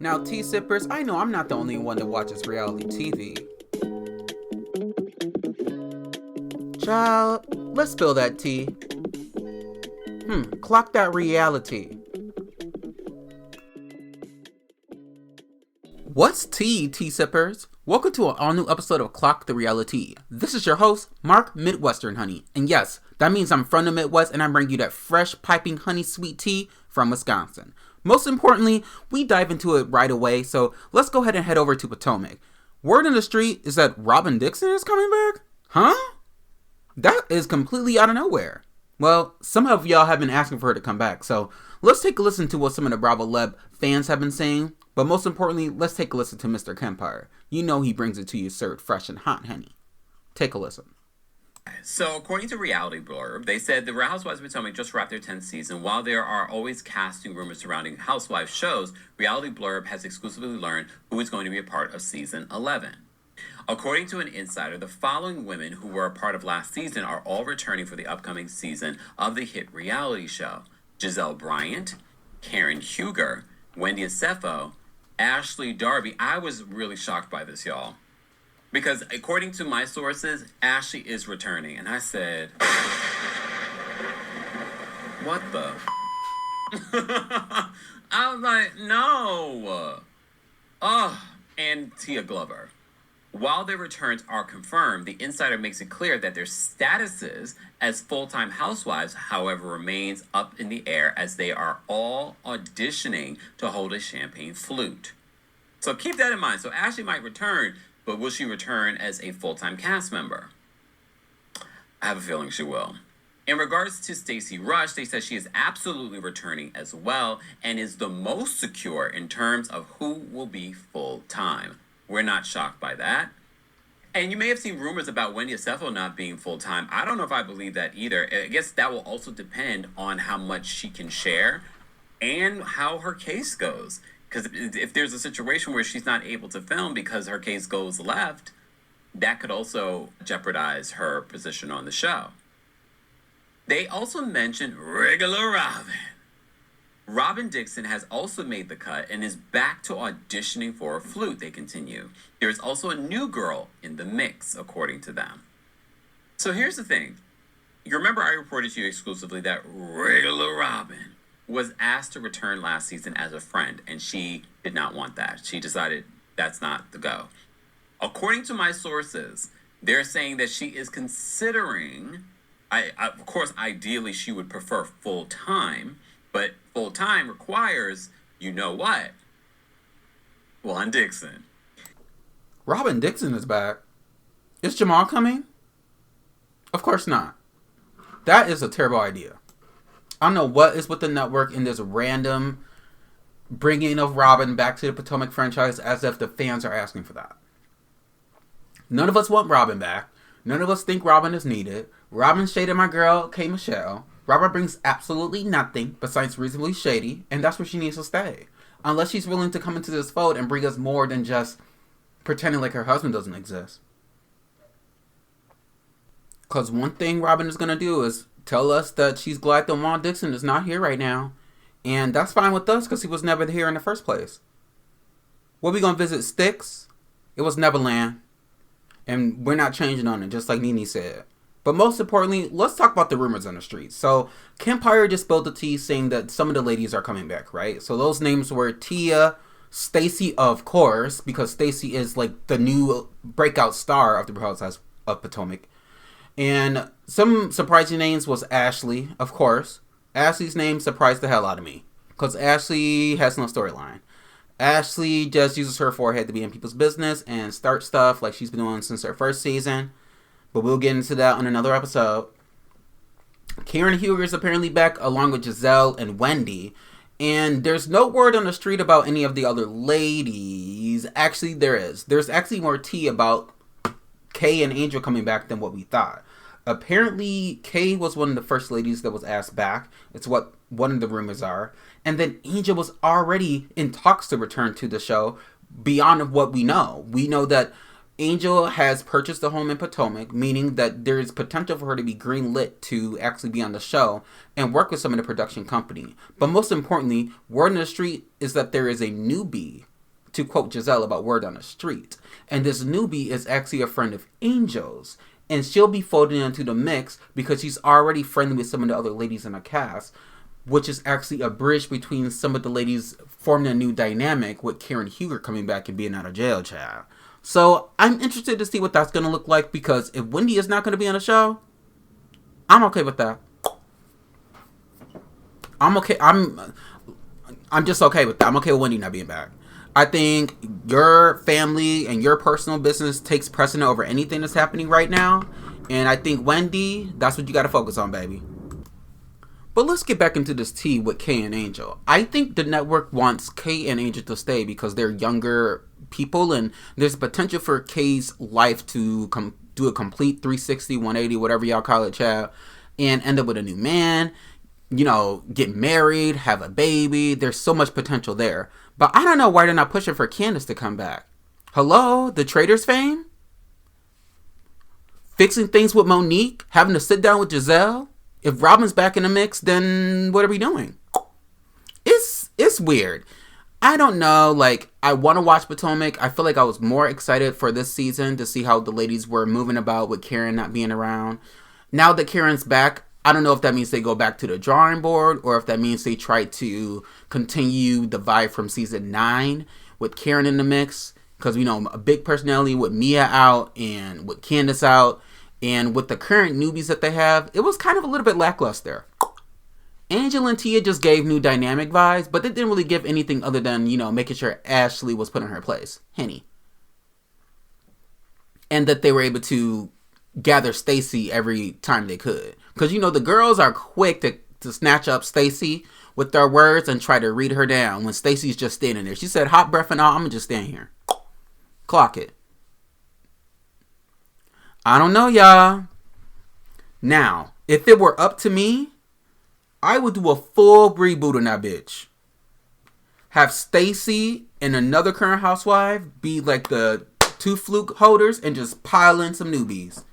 Now, tea sippers, I know I'm not the only one that watches reality TV. Child, let's spill that tea. Clock that reality. What's tea, tea sippers? Welcome to an all-new episode of Clock the Reali-Tea. This is your host, Mark Midwestern Honey. And yes, that means I'm from the Midwest and I bring you that fresh, piping honey sweet tea from Wisconsin. Most importantly, we dive into it right away, so let's go ahead and head over to Potomac. Word on the street is that Robyn Dixon is coming back? Huh? That is completely out of nowhere. Well, some of y'all have been asking for her to come back, so let's take a listen to what some of the Bravo Leb fans have been saying. But most importantly, let's take a listen to Mr. Kempire. You know he brings it to you served fresh and hot, honey. Take a listen. So, according to Reality Blurb, they said the Real Housewives of Potomac just wrapped their 10th season. While there are always casting rumors surrounding Housewives shows, Reality Blurb has exclusively learned who is going to be a part of season 11. According to an insider, the following women who were a part of last season are all returning for the upcoming season of the hit reality show. Giselle Bryant, Karen Huger, Wendy Acefo, Ashley Darby. I was really shocked by this, y'all. Because according to my sources, Ashley is returning. And I said, what the? I was like, no. And Tia Glover. While their returns are confirmed, the insider makes it clear that their statuses as full-time housewives, however, remains up in the air as they are all auditioning to hold a champagne flute. So keep that in mind. So Ashley might return, but will she return as a full-time cast member? I have a feeling she will. In regards to Stacey Rush, they said she is absolutely returning as well and is the most secure in terms of who will be full-time. We're not shocked by that. And you may have seen rumors about Wendy Acefo not being full-time. I don't know if I believe that either. I guess that will also depend on how much she can share and how her case goes. Because if there's a situation where she's not able to film because her case goes left, that could also jeopardize her position on the show. They also mentioned regular Robyn. Robyn Dixon has also made the cut and is back to auditioning for a flute, they continue. There is also a new girl in the mix, according to them. So here's the thing. You remember I reported to you exclusively that regular Robyn was asked to return last season as a friend, and she did not want that. She decided that's not the go. According to my sources, they're saying that she is considering, of course, ideally she would prefer full-time, but full-time requires, you know what? One Dixon. Robyn Dixon is back. Is Jamal coming? Of course not. That is a terrible idea. I don't know what is with the network in this random bringing of Robyn back to the Potomac franchise as if the fans are asking for that. None of us want Robyn back. None of us think Robyn is needed. Robyn shaded my girl, K. Michelle. Robyn brings absolutely nothing besides reasonably shady, and that's where she needs to stay. Unless she's willing to come into this fold and bring us more than just pretending like her husband doesn't exist. Because one thing Robyn is going to do is tell us that she's glad that Juan Dixon is not here right now. And that's fine with us because he was never here in the first place. What, we going to visit Styx? It was Neverland. And we're not changing on it, just like Nene said. But most importantly, let's talk about the rumors on the street. So, Kempire just spilled the tea saying that some of the ladies are coming back, right? So, those names were Tia, Stacey, of course, because Stacey is like the new breakout star of the Real Housewives of Potomac. And some surprising names was Ashley, of course. Ashley's name surprised the hell out of me because Ashley has no storyline. Ashley just uses her forehead to be in people's business and start stuff like she's been doing since her first season. But we'll get into that on another episode. Karen Huger is apparently back along with Giselle and Wendy. And there's no word on the street about any of the other ladies. Actually, there is. There's actually more tea about Kay and Angel coming back than what we thought. Apparently, Kay was one of the first ladies that was asked back. It's what one of the rumors are. And then Angel was already in talks to return to the show beyond of what we know. We know that Angel has purchased a home in Potomac, meaning that there is potential for her to be greenlit to actually be on the show and work with some of the production company. But most importantly, word on the street is that there is a newbie, to quote Giselle about word on the street. And this newbie is actually a friend of Angel's. And she'll be folded into the mix because she's already friendly with some of the other ladies in the cast, which is actually a bridge between some of the ladies forming a new dynamic with Karen Huger coming back and being out of jail, child. So I'm interested to see what that's going to look like, because if Wendy is not going to be on the show, I'm okay with that. I'm okay. I'm just okay with that. I'm okay with Wendy not being back. I think your family and your personal business takes precedent over anything that's happening right now. And I think Wendy, that's what you got to focus on, baby. But let's get back into this tea with Kay and Angel. I think the network wants Kay and Angel to stay because they're younger people, and there's potential for Kay's life to do a complete 360, 180, whatever y'all call it, child, and end up with a new man, you know, get married, have a baby. There's so much potential there. But I don't know why they're not pushing for Candace to come back. Hello? The Traders fame? Fixing things with Monique? Having to sit down with Giselle? If Robyn's back in the mix, then what are we doing? It's weird. I don't know. Like, I want to watch Potomac. I feel like I was more excited for this season to see how the ladies were moving about with Karen not being around. Now that Karen's back, I don't know if that means they go back to the drawing board or if that means they try to continue the vibe from season 9 with Karen in the mix. Because, you know, a big personality with Mia out and with Candace out. And with the current newbies that they have, it was kind of a little bit lackluster. Angel and Tia just gave new dynamic vibes, but they didn't really give anything other than, you know, making sure Ashley was put in her place. Henny. And that they were able to gather Stacey every time they could. Because, you know, the girls are quick to snatch up Stacey with their words and try to read her down when Stacey's just standing there. She said, hot breath and all, I'm going to just stand here. Clock it. I don't know, y'all. Now, if it were up to me, I would do a full reboot on that bitch. Have Stacey and another current housewife be like the 2 fluke holders and just pile in some newbies.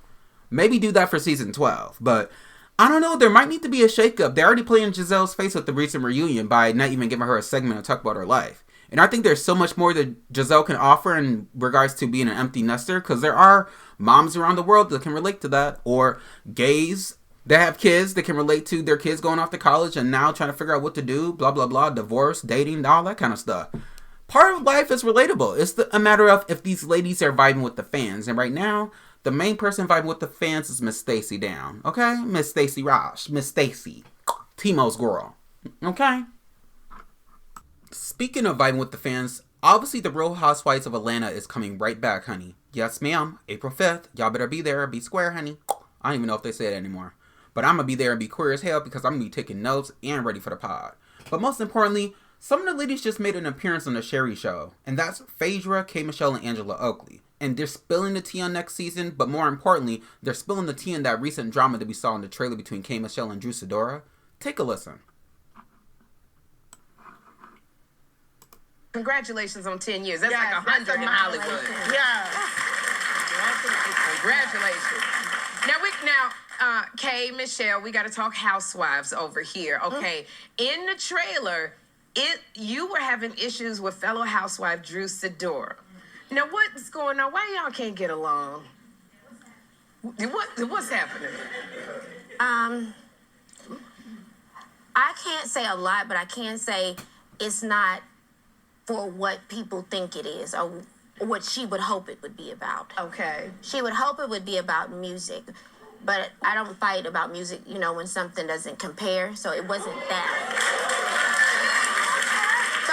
Maybe do that for season 12. But I don't know. There might need to be a shakeup. They're already playing Giselle's face with the recent reunion by not even giving her a segment to talk about her life. And I think there's so much more that Giselle can offer in regards to being an empty nester. Because there are moms around the world that can relate to that. Or gays that have kids that can relate to their kids going off to college and now trying to figure out what to do. Blah, blah, blah. Divorce, dating, all that kind of stuff. Part of life is relatable. It's a matter of if these ladies are vibing with the fans. And right now, the main person vibing with the fans is Miss Stacey Down. Okay? Miss Stacey Rush. Miss Stacey. Timo's girl. Okay? Speaking of vibing with the fans, obviously the Real Housewives of Atlanta is coming right back, honey. Yes, ma'am. April 5th. Y'all better be there. Be square, honey. I don't even know if they say it anymore. But I'm going to be there and be queer as hell because I'm going to be taking notes and ready for the pod. But most importantly, some of the ladies just made an appearance on the Sherri Show. And that's Phaedra, K. Michelle, and Angela Oakley. And they're spilling the tea on next season. But more importantly, they're spilling the tea in that recent drama that we saw in the trailer between K. Michelle and Drew Sidora. Take a listen. Congratulations on 10 years. That's like 100 in Hollywood. Yeah. Congratulations. Kay, Michelle, we got to talk housewives over here. Okay. In the trailer, you were having issues with fellow housewife Drew Sidora. Now, what's going on? Why y'all can't get along? What's happening? I can't say a lot, but I can say it's not for what people think it is or what she would hope it would be about. Okay. She would hope it would be about music, but I don't fight about music, you know, when something doesn't compare, so it wasn't that.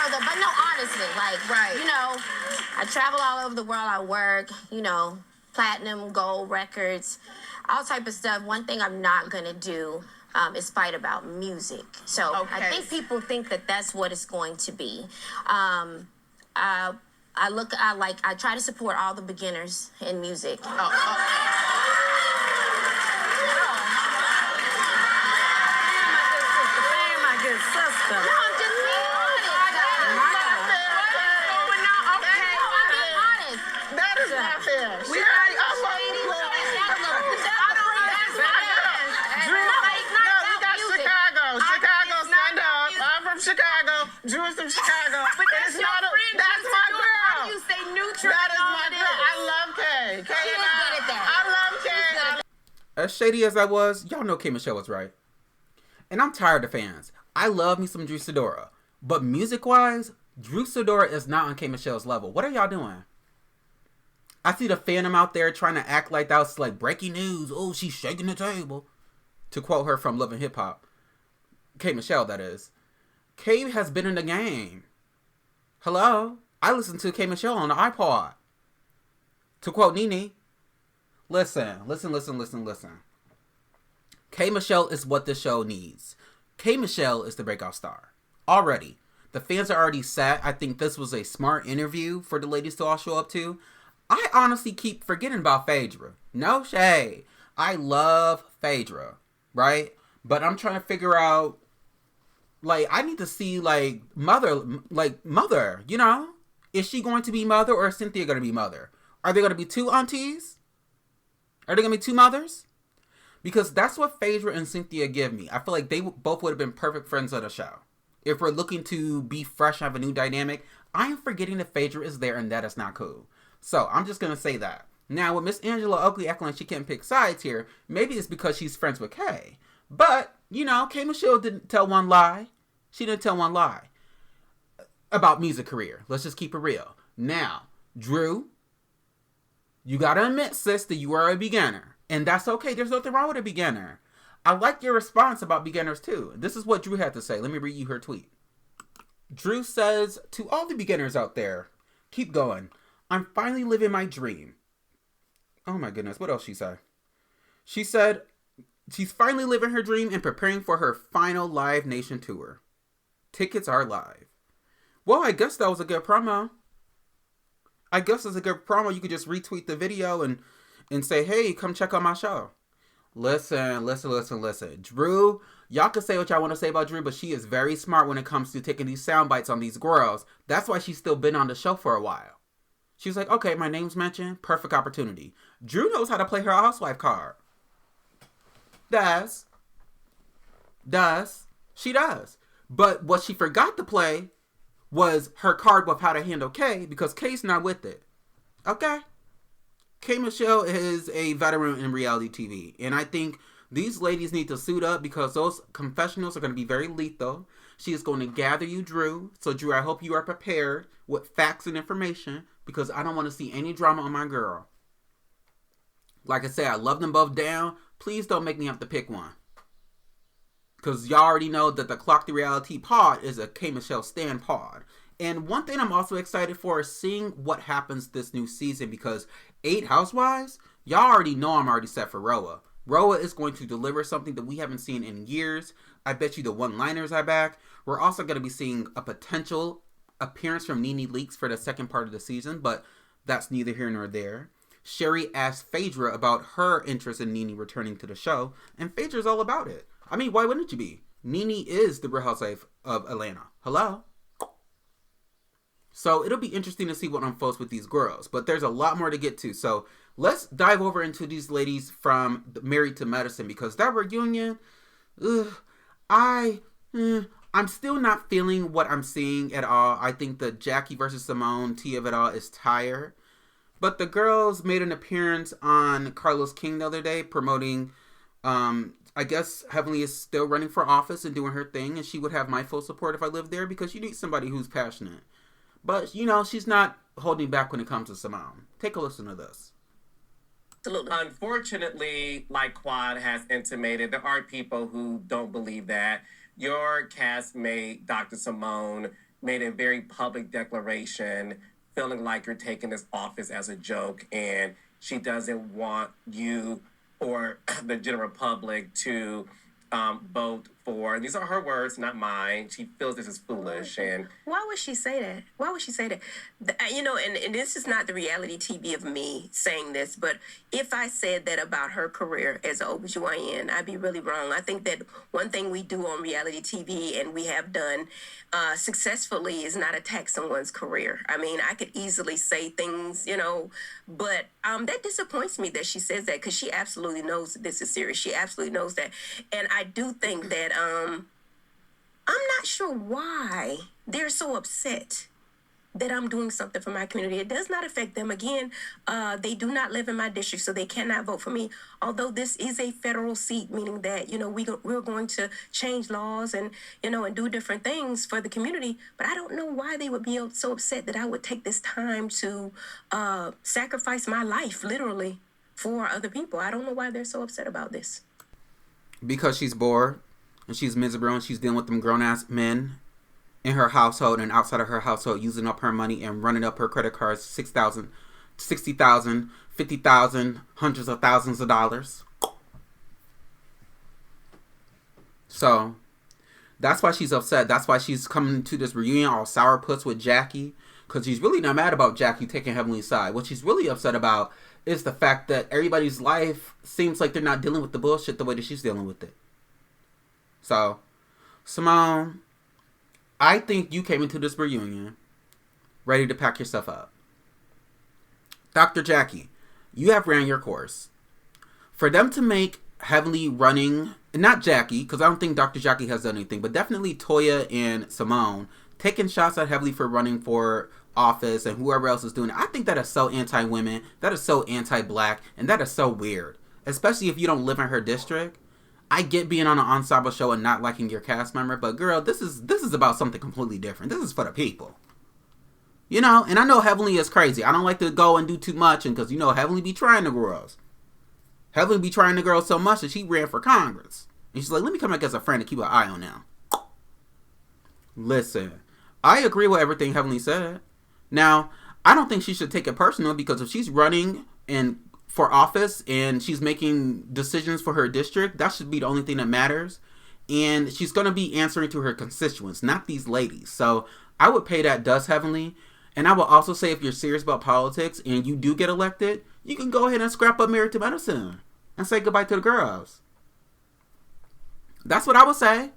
But no, honestly, like, right. You know, I travel all over the world, I work, you know, platinum, gold records, all type of stuff. One thing I'm not gonna do is fight about music. So I think people think that that's what it's going to be. I try to support all the beginners in music. My good sister. No, I'm just being honest. That is not fair. Drew is from Chicago. But that's it's your not friend. that's my girl. How do you say neutral? That is and all my of girl. this? I love Kay. Kay She and was good at that. I love Kay. As shady as I was, y'all know K. Michelle was right. And I'm tired of fans. I love me some Drew Sidora. But music-wise, Drew Sidora is not on K. Michelle's level. What are y'all doing? I see the fandom out there trying to act like that was like breaking news. Oh, she's shaking the table. To quote her from Love and Hip Hop. K. Michelle, that is. K has been in the game. Hello? I listened to K. Michelle on the iPod. To quote Nene. Listen. K. Michelle is what this show needs. K. Michelle is the breakout star. Already. The fans are already set. I think this was a smart interview for the ladies to all show up to. I honestly keep forgetting about Phaedra. No shade. I love Phaedra, right? But I'm trying to figure out, like, I need to see, like, Mother, you know? Is she going to be Mother or is Cynthia going to be Mother? Are there going to be two aunties? Are there going to be two mothers? Because that's what Phaedra and Cynthia give me. I feel like they both would have been perfect friends of the show. If we're looking to be fresh and have a new dynamic, I am forgetting that Phaedra is there and that is not cool. So, I'm just going to say that. Now, with Miss Angela Oakley acting like she can't pick sides here, maybe it's because she's friends with Kay. But, you know, K. Michelle didn't tell one lie. She didn't tell one lie about music career. Let's just keep it real. Now, Drew, you got to admit, sis, that you are a beginner. And that's okay. There's nothing wrong with a beginner. I like your response about beginners, too. This is what Drew had to say. Let me read you her tweet. Drew says, to all the beginners out there, keep going. I'm finally living my dream. Oh my goodness, what else she said? She said she's finally living her dream and preparing for her final Live Nation tour. Tickets are live. Well, I guess that was a good promo. I guess it's a good promo. You could just retweet the video and say, hey, come check out my show. Listen. Drew, y'all can say what y'all want to say about Drew, but she is very smart when it comes to taking these sound bites on these girls. That's why she's still been on the show for a while. She's like, okay, my name's mentioned. Perfect opportunity. Drew knows how to play her housewife card. She does. But what she forgot to play was her card with how to handle Kay, because Kay's not with it. Okay? K. Michelle is a veteran in reality TV. And I think these ladies need to suit up because those confessionals are going to be very lethal. She is going to gather you, Drew. So, Drew, I hope you are prepared with facts and information, because I don't want to see any drama on my girl. Like I said, I love them both down. Please don't make me have to pick one. Because y'all already know that the Clock the Reality pod is a K. Michelle Stan pod. And one thing I'm also excited for is seeing what happens this new season, because 8 Housewives, y'all already know I'm already set for Roa. Roa is going to deliver something that we haven't seen in years. I bet you the one-liners are back. We're also going to be seeing a potential appearance from Nene Leakes for the second part of the season, but that's neither here nor there. Sherri asked Phaedra about her interest in Nene returning to the show, and Phaedra's all about it. I mean, why wouldn't you be? Nene is the Real Housewife of Atlanta. Hello? So it'll be interesting to see what unfolds with these girls, but there's a lot more to get to. So let's dive over into these ladies from Married to Medicine, because that reunion, I'm still not feeling what I'm seeing at all. I think the Jackie versus Simone tea of it all is tired. But the girls made an appearance on Carlos King the other day promoting, I guess Heavenly is still running for office and doing her thing, and she would have my full support if I lived there, because you need somebody who's passionate. But, you know, she's not holding back when it comes to Simone. Take a listen to this. Absolutely. Unfortunately, like Quad has intimated, there are people who don't believe that. Your castmate, Dr. Simone, made a very public declaration feeling like you're taking this office as a joke, and she doesn't want you or the general public to vote for, and these are her words, not mine. She feels this is foolish. And why would she say that? Why would she say that? You know, and this is not the reality TV of me saying this, but if I said that about her career as an OBGYN, I'd be really wrong. I think that one thing we do on reality TV, and we have done successfully, is not attack someone's career. I mean, I could easily say things, you know, but that disappoints me that she says that, because she absolutely knows that this is serious. She absolutely knows that. And I do think that I'm not not sure why they're so upset that I'm doing something for my community. It does not affect them. Again, they do not live in my district, so they cannot vote for me. Although this is a federal seat, meaning that, we're going to change laws and, and do different things for the community. But I don't know why they would be so upset that I would take this time to sacrifice my life, literally, for other people. I don't know why they're so upset about this. Because she's bored and she's miserable and she's dealing with them grown-ass men in her household and outside of her household, using up her money and running up her credit cards, $6,000, $60,000, $50,000, hundreds of thousands of dollars. So that's why she's upset. That's why she's coming to this reunion all sourpuss with Jackie, because she's really not mad about Jackie taking Heavenly's side. What she's really upset about is the fact that everybody's life seems like they're not dealing with the bullshit the way that she's dealing with it. So, Simone, I think you came into this reunion ready to pack yourself up. Dr. Jackie, you have ran your course. For them to make Heavenly running, not Jackie, because I don't think Dr. Jackie has done anything, but definitely Toya and Simone taking shots at Heavenly for running for office and whoever else is doing it. I think that is so anti-women, that is so anti-black, and that is so weird. Especially if you don't live in her district. I get being on an ensemble show and not liking your cast member, but girl, this is about something completely different. This is for the people. And I know Heavenly is crazy. I don't like to go and do too much, and because, Heavenly be trying the girls. Heavenly be trying the girls so much that she ran for Congress. And she's like, let me come back as a friend to keep an eye on them. Listen, I agree with everything Heavenly said. Now, I don't think she should take it personal, because if she's running for office and she's making decisions for her district, that should be the only thing that matters. And she's going to be answering to her constituents, not these ladies. So I would pay that dust, Heavenly. And I will also say, if you're serious about politics and you do get elected, you can go ahead and scrap up Married to Medicine and say goodbye to the girls. That's what I would say.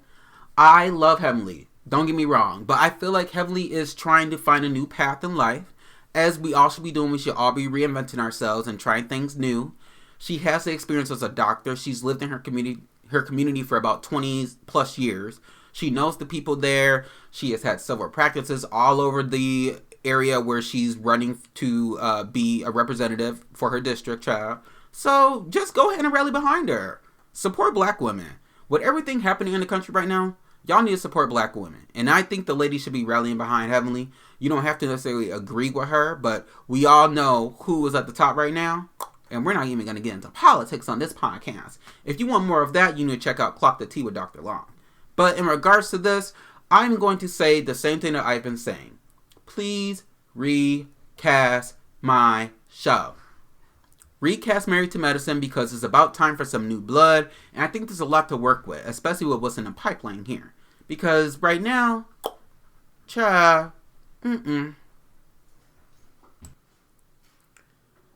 I love Heavenly. Don't get me wrong. But I feel like Heavenly is trying to find a new path in life. As we all should be doing, we should all be reinventing ourselves and trying things new. She has the experience as a doctor. She's lived in her community for about 20 plus years. She knows the people there. She has had several practices all over the area where she's running to be a representative for her district, child. So just go ahead and rally behind her. Support black women. With everything happening in the country right now, y'all need to support black women. And I think the ladies should be rallying behind Heavenly. You don't have to necessarily agree with her, but we all know who is at the top right now. And we're not even going to get into politics on this podcast. If you want more of that, you need to check out Clock the Tea with Dr. Long. But in regards to this, I'm going to say the same thing that I've been saying. Please recast my show. Recast Married to Medicine, because it's about time for some new blood. And I think there's a lot to work with, especially with what's in the pipeline here. Because right now, child,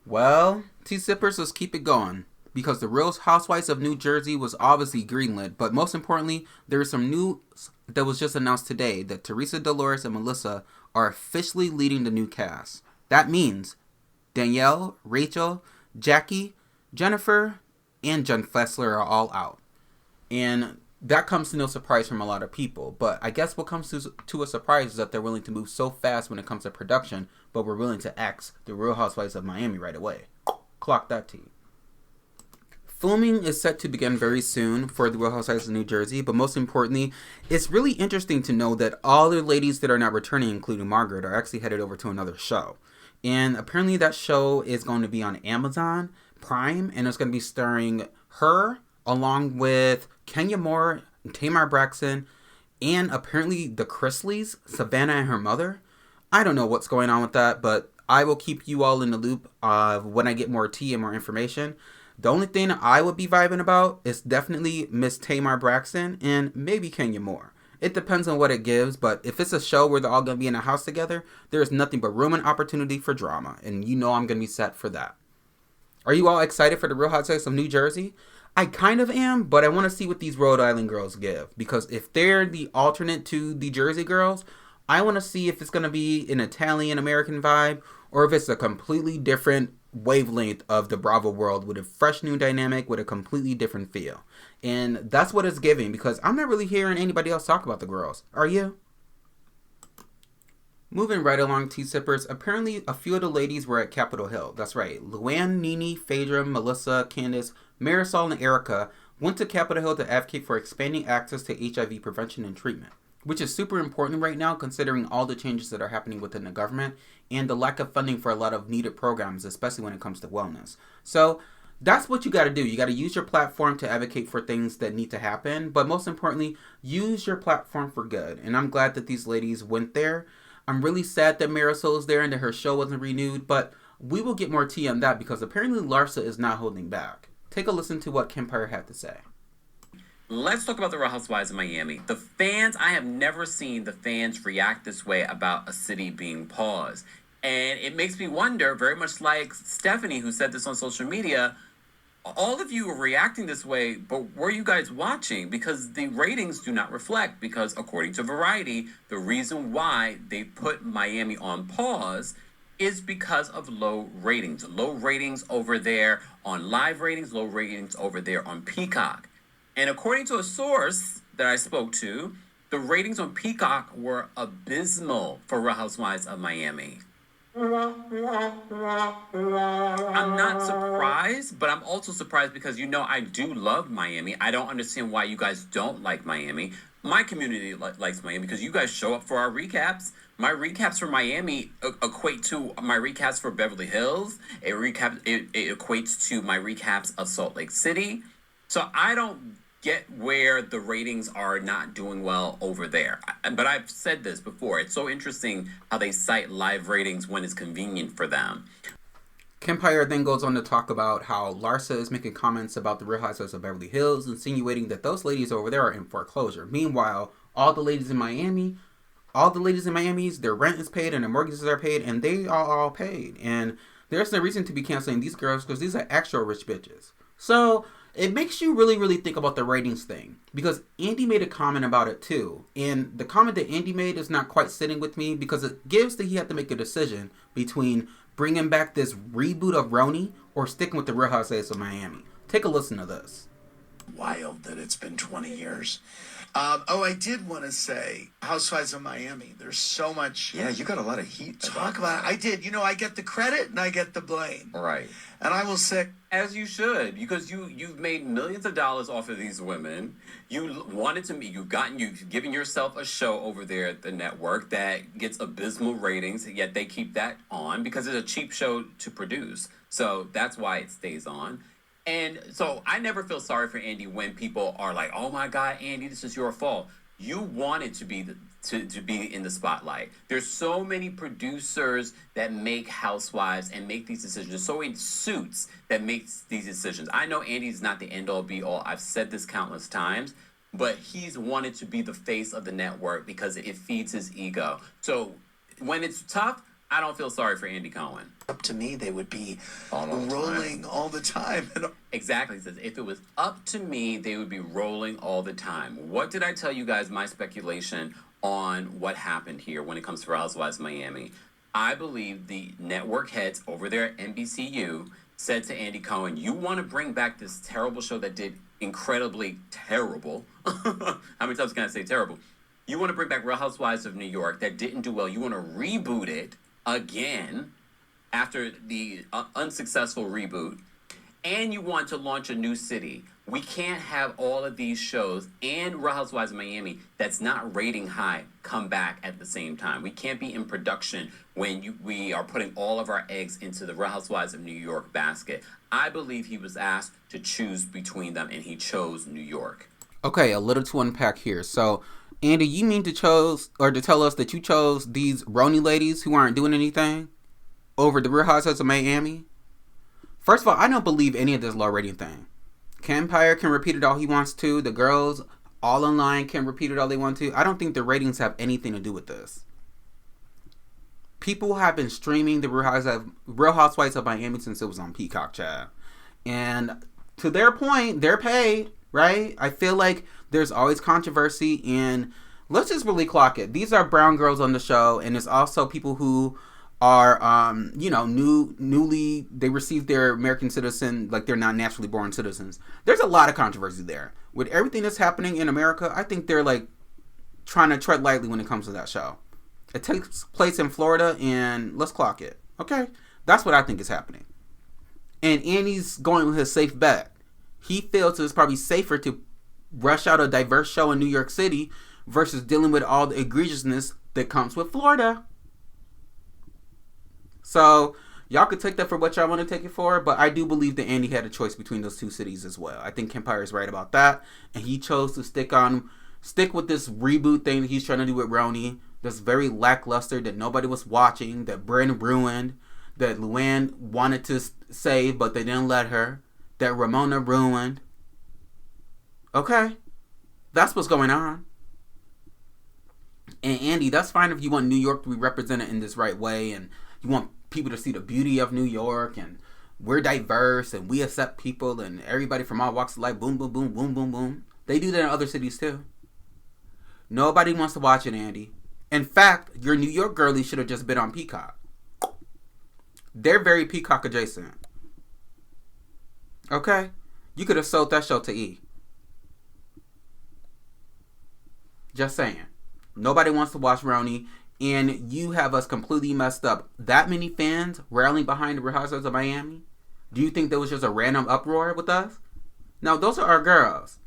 Well, tea sippers, let's keep it going. Because the Real Housewives of New Jersey was obviously greenlit, but most importantly, there is some news that was just announced today that Teresa, Dolores, and Melissa are officially leading the new cast. That means Danielle, Rachel, Jackie, Jennifer, and Jen Fessler are all out. And that comes to no surprise from a lot of people. But I guess what comes to a surprise is that they're willing to move so fast when it comes to production, but we're willing to axe the Real Housewives of Miami right away. Clock that tea. Filming is set to begin very soon for the Real Housewives of New Jersey, but most importantly, it's really interesting to know that all the ladies that are not returning, including Margaret, are actually headed over to another show. And apparently that show is going to be on Amazon Prime, and it's going to be starring her, along with Kenya Moore, Tamar Braxton, and apparently the Chrisleys, Savannah and her mother. I don't know what's going on with that, but I will keep you all in the loop when I get more tea and more information. The only thing I would be vibing about is definitely Miss Tamar Braxton and maybe Kenya Moore. It depends on what it gives, but if it's a show where they're all going to be in a house together, there is nothing but room and opportunity for drama, and you know I'm going to be set for that. Are you all excited for the Real Housewives of New Jersey? I kind of am, but I want to see what these Rhode Island girls give, because if they're the alternate to the Jersey girls, I want to see if it's going to be an Italian-American vibe, or if it's a completely different wavelength of the Bravo world with a fresh new dynamic with a completely different feel. And that's what it's giving, because I'm not really hearing anybody else talk about the girls. Are you? Moving right along, tea sippers. Apparently, a few of the ladies were at Capitol Hill. That's right. Luann, Nene, Phaedra, Melissa, Candace, Marisol, and Erica went to Capitol Hill to advocate for expanding access to HIV prevention and treatment, which is super important right now considering all the changes that are happening within the government and the lack of funding for a lot of needed programs, especially when it comes to wellness. So that's what you got to do. You got to use your platform to advocate for things that need to happen, but most importantly, use your platform for good. And I'm glad that these ladies went there. I'm really sad that Marisol is there and that her show wasn't renewed, but we will get more tea on that because apparently Larsa is not holding back. Take a listen to what Kempire had to say. Let's talk about the Real Housewives of Miami. The fans, I have never seen the fans react this way about a city being paused. And it makes me wonder, very much like Stephanie, who said this on social media, all of you are reacting this way, but were you guys watching? Because the ratings do not reflect, because according to Variety, the reason why they put Miami on pause is because of low ratings. Low ratings over there on live ratings, low ratings over there on Peacock. And according to a source that I spoke to, the ratings on Peacock were abysmal for Real Housewives of Miami. I'm not surprised, but I'm also surprised because, I do love Miami. I don't understand why you guys don't like Miami. My community likes Miami because you guys show up for our recaps. My recaps for Miami equate to my recaps for Beverly Hills. It equates to my recaps of Salt Lake City. So I don't get where the ratings are not doing well over there. But I've said this before. It's so interesting how they cite live ratings when it's convenient for them. Kempire then goes on to talk about how Larsa is making comments about the Real Housewives of Beverly Hills, insinuating that those ladies over there are in foreclosure. Meanwhile, all the ladies in Miami's, their rent is paid and their mortgages are paid, and they are all paid. And there's no reason to be canceling these girls because these are actual rich bitches. So it makes you really, really think about the ratings thing, because Andy made a comment about it too. And the comment that Andy made is not quite sitting with me because it gives that he had to make a decision between bringing back this reboot of Roni or sticking with the Real Housewives of Miami. Take a listen to this. Wild that it's been 20 years. I did want to say, Housewives of Miami, there's so much... Yeah, you got a lot of heat. Talk about it. I did. I get the credit and I get the blame. Right. And I will say... As you should, because you've made millions of dollars off of these women. You wanted to meet, you've given yourself a show over there at the network that gets abysmal ratings, yet they keep that on because it's a cheap show to produce. So that's why it stays on. And so I never feel sorry for Andy when people are like, oh my God, Andy, this is your fault. You wanted to be to be in the spotlight. There's so many producers that make Housewives and make these decisions. There's so many suits that makes these decisions. I know Andy's not the end all be all. I've said this countless times, but he's wanted to be the face of the network because it feeds his ego. So when it's tough, I don't feel sorry for Andy Cohen. Up to me, they would be rolling all the time. Exactly. He says, if it was up to me, they would be rolling all the time. What did I tell you guys, my speculation on what happened here when it comes to Real Housewives of Miami? I believe the network heads over there at NBCU said to Andy Cohen, you want to bring back this terrible show that did incredibly terrible. How many times can I say terrible? You want to bring back Real Housewives of New York that didn't do well. You want to reboot it again after the unsuccessful reboot, and you want to launch a new city. We can't have all of these shows and Real Housewives of Miami that's not rating high come back at the same time. We can't be in production when we are putting all of our eggs into the Real Housewives of New York basket. I believe he was asked to choose between them, and he chose New York. Okay, a little to unpack here. So, Andy, you mean to tell us that you chose these Roni ladies who aren't doing anything over the Real Housewives of Miami? First of all, I don't believe any of this low rating thing. Kempire can repeat it all he wants to. The girls all online can repeat it all they want to. I don't think the ratings have anything to do with this. People have been streaming the Real Housewives of Miami since it was on Peacock, Chad. And to their point, they're paid, right? I feel like there's always controversy, and let's just really clock it. These are brown girls on the show, and it's also people who are, newly, they received their American citizen, like they're not naturally born citizens. There's a lot of controversy there. With everything that's happening in America, I think they're like trying to tread lightly when it comes to that show. It takes place in Florida, and let's clock it. Okay? That's what I think is happening. And Andy's going with his safe bet. He feels it's probably safer to rush out a diverse show in New York City versus dealing with all the egregiousness that comes with Florida. So, y'all could take that for what y'all want to take it for, but I do believe that Andy had a choice between those two cities as well. I think Kempire is right about that, and he chose to stick with this reboot thing that he's trying to do with Roni, that's very lackluster, that nobody was watching, that Brynn ruined, that Luann wanted to save, but they didn't let her, that Ramona ruined. Okay? That's what's going on. And Andy, that's fine if you want New York to be represented in this right way, and you want people to see the beauty of New York, and we're diverse, and we accept people, and everybody from all walks of life, boom, boom, boom, boom, boom, boom. They do that in other cities too. Nobody wants to watch it, Andy. In fact, your New York girlie should have just been on Peacock. They're very Peacock adjacent. Okay? You could have sold that show to E. Just saying. Nobody wants to watch Roni, and you have us completely messed up. That many fans rallying behind the Real Housewives of Miami? Do you think there was just a random uproar with us? No, those are our girls.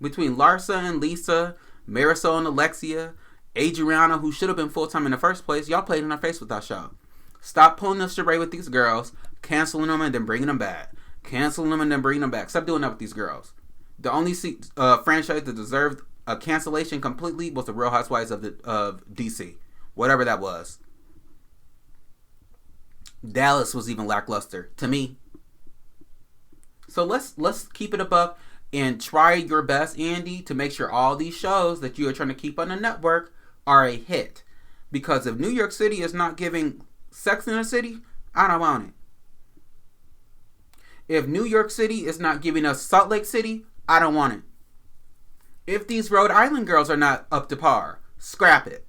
Between Larsa and Lisa, Marisol and Alexia, Adriana, who should have been full-time in the first place, y'all played in our face with that show. Stop pulling this charade with these girls, canceling them and then bringing them back. Canceling them and then bringing them back. Stop doing that with these girls. The only franchise that deserved a cancellation completely was the Real Housewives of DC. Whatever that was. Dallas was even lackluster to me. So let's keep it above and try your best, Andy, to make sure all these shows that you are trying to keep on the network are a hit. Because if New York City is not giving Sex in the City, I don't want it. If New York City is not giving us Salt Lake City, I don't want it. If these Rhode Island girls are not up to par, scrap it.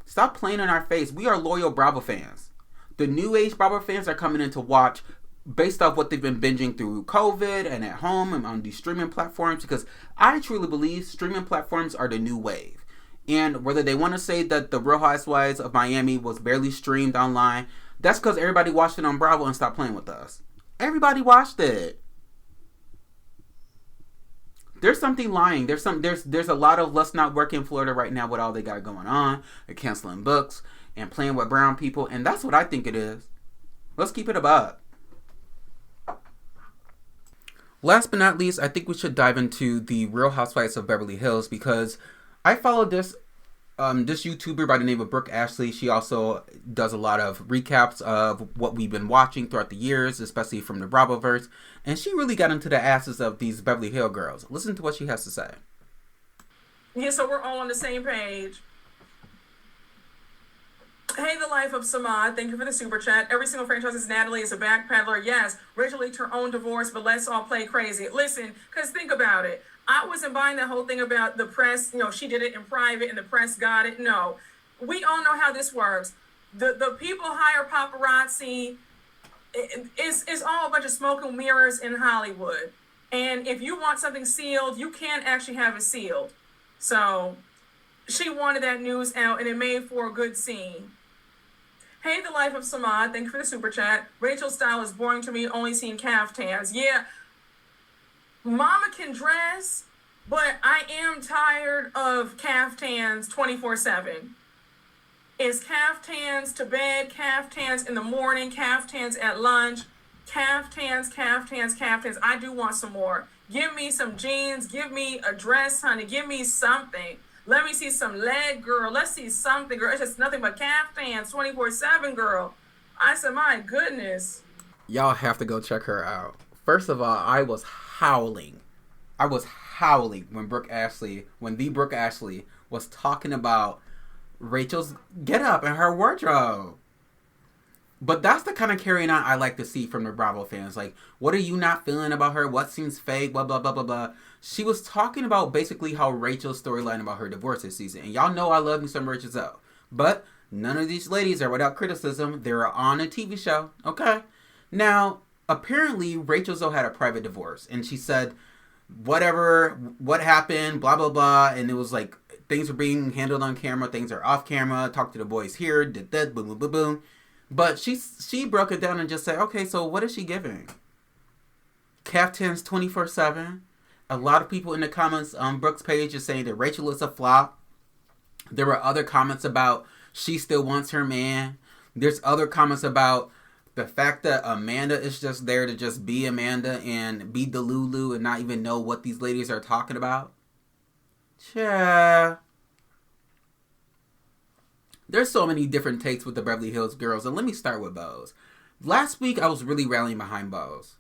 Stop playing in our face. We are loyal Bravo fans. The new age Bravo fans are coming in to watch based off what they've been binging through COVID and at home and on these streaming platforms, because I truly believe streaming platforms are the new wave. And whether they want to say that the Real Housewives of Miami was barely streamed online, that's because everybody watched it on Bravo and stopped playing with us. Everybody watched it. There's something lying. There's a lot of let's not work in Florida right now with all they got going on. They're canceling books and playing with brown people, and that's what I think it is. Let's keep it above. Last but not least, I think we should dive into the Real Housewives of Beverly Hills, because I followed this YouTuber by the name of Brooke Ashley. She also does a lot of recaps of what we've been watching throughout the years, especially from the Bravoverse. And she really got into the asses of these Beverly Hills girls. Listen to what she has to say. Yeah, so we're all on the same page. Hey, the life of Samad. Thank you for the super chat. Every single franchise is Natalie is a backpedaler. Yes, Rachel leaked her own divorce, but let's all play crazy. Listen, because think about it. I wasn't buying that whole thing about the press. She did it in private and the press got it. No, we all know how this works. The people hire paparazzi. It's all a bunch of smoke and mirrors in Hollywood. And if you want something sealed, you can't actually have it sealed. So she wanted that news out, and it made for a good scene. Hey, the life of Samad. Thank you for the super chat. Rachel's style is boring to me, only seeing caftans. Yeah, Mama can dress, but I am tired of caftans 24/7. It's caftans to bed, caftans in the morning, caftans at lunch, caftans. I do want some more. Give me some jeans. Give me a dress, honey. Give me something. Let me see some leg, girl. Let's see something, girl. It's just nothing but caftans 24/7, girl. I said, my goodness. Y'all have to go check her out. First of all, I was howling when Brooke Ashley was talking about Rachel's getup and her wardrobe. But that's the kind of carrying on I like to see from the Bravo fans. Like, what are you not feeling about her? What seems fake? Blah, blah, blah, blah, blah. She was talking about basically how Rachel's storyline about her divorce this season. And y'all know I love me some Rachel Zell. But None of these ladies are without criticism. They're on a TV show. Okay? Now, apparently, Rachel Zoe had a private divorce. And she said, what happened, blah, blah, blah. And it was like, things are being handled on camera. Things are off camera. Talk to the boys here. Did that, boom, boom, boom, boom. But she broke it down and just said, okay, so what is she giving? Caftans 24/7. A lot of people in the comments on Brooke's page is saying that Rachel is a flop. There were other comments about she still wants her man. There's other comments about the fact that Amanda is just there to just be Amanda and be Delulu and not even know what these ladies are talking about. Yeah. There's so many different takes with the Beverly Hills girls, and let me start with Bose. Last week, I was really rallying behind Bose.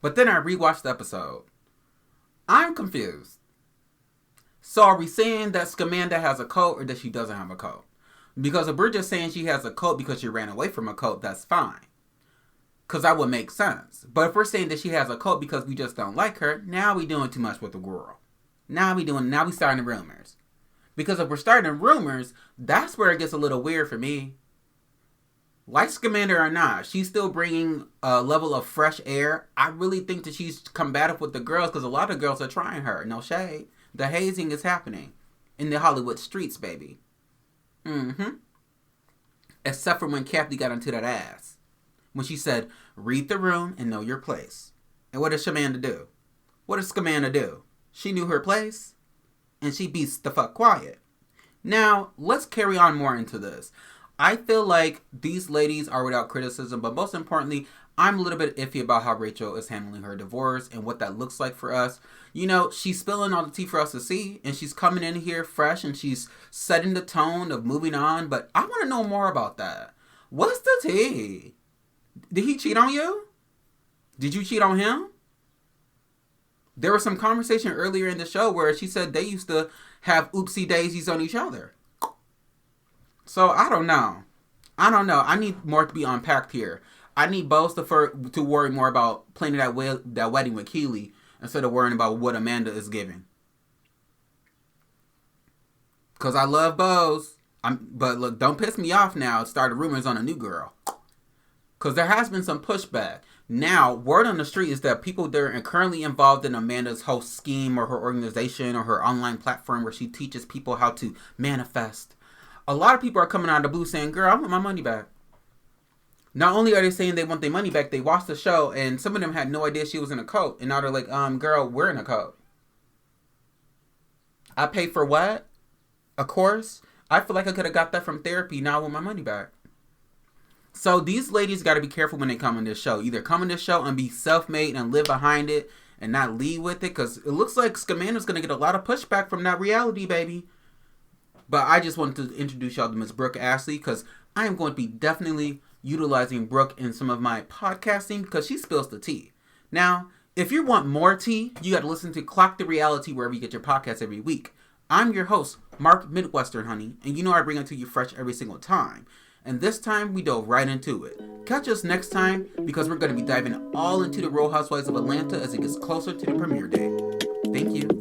But then I rewatched the episode. I'm confused. So are we saying that Scamanda has a coat or that she doesn't have a coat? Because if we're just saying she has a coat because she ran away from a coat, that's fine. Because that would make sense. But if we're saying that she has a coat because we just don't like her, now we doing too much with the girl. Now we starting rumors. Because if we're starting rumors, that's where it gets a little weird for me. Like Scamander or not, she's still bringing a level of fresh air. I really think that she's combative with the girls because a lot of girls are trying her. No shade. The hazing is happening in the Hollywood streets, baby. Mm-hmm. Except for when Kathy got into that ass. When she said, read the room and know your place. And what does Scamanda do? What does Scamanda do? She knew her place. And she beats the fuck quiet. Now, let's carry on more into this. I feel like these ladies are without criticism, but most importantly, I'm a little bit iffy about how Rachel is handling her divorce and what that looks like for us. You know, she's spilling all the tea for us to see, and she's coming in here fresh, and she's setting the tone of moving on, but I want to know more about that. What's the tea? Did he cheat on you? Did you cheat on him? There was some conversation earlier in the show where she said they used to have oopsie daisies on each other. So, I don't know. I need more to be unpacked here. I need Bose to worry more about planning that wedding with Keely instead of worrying about what Amanda is giving. Because I love Bose. But look, don't piss me off now. Started rumors on a new girl. Because there has been some pushback. Now, word on the street is that people that are currently involved in Amanda's whole scheme or her organization or her online platform where she teaches people how to manifest. A lot of people are coming out of the blue saying, girl, I want my money back. Not only are they saying they want their money back, they watched the show and some of them had no idea she was in a cult. And now they're like, girl, we're in a cult. I paid for what? A course? I feel like I could have got that from therapy. Now I want my money back. So these ladies got to be careful when they come on this show. Either come on this show and be self-made and live behind it and not lead with it. Because it looks like Scamanda's going to get a lot of pushback from that reality, baby. But I just wanted to introduce y'all to Miss Brooke Ashley. Because I am going to be definitely utilizing Brooke in some of my podcasting. Because she spills the tea. Now, if you want more tea, you got to listen to Clock the Reality wherever you get your podcasts every week. I'm your host, Mark Midwestern, honey. And you know I bring it to you fresh every single time. And this time, we dove right into it. Catch us next time, because we're going to be diving all into the Real Housewives of Atlanta as it gets closer to the premiere day. Thank you.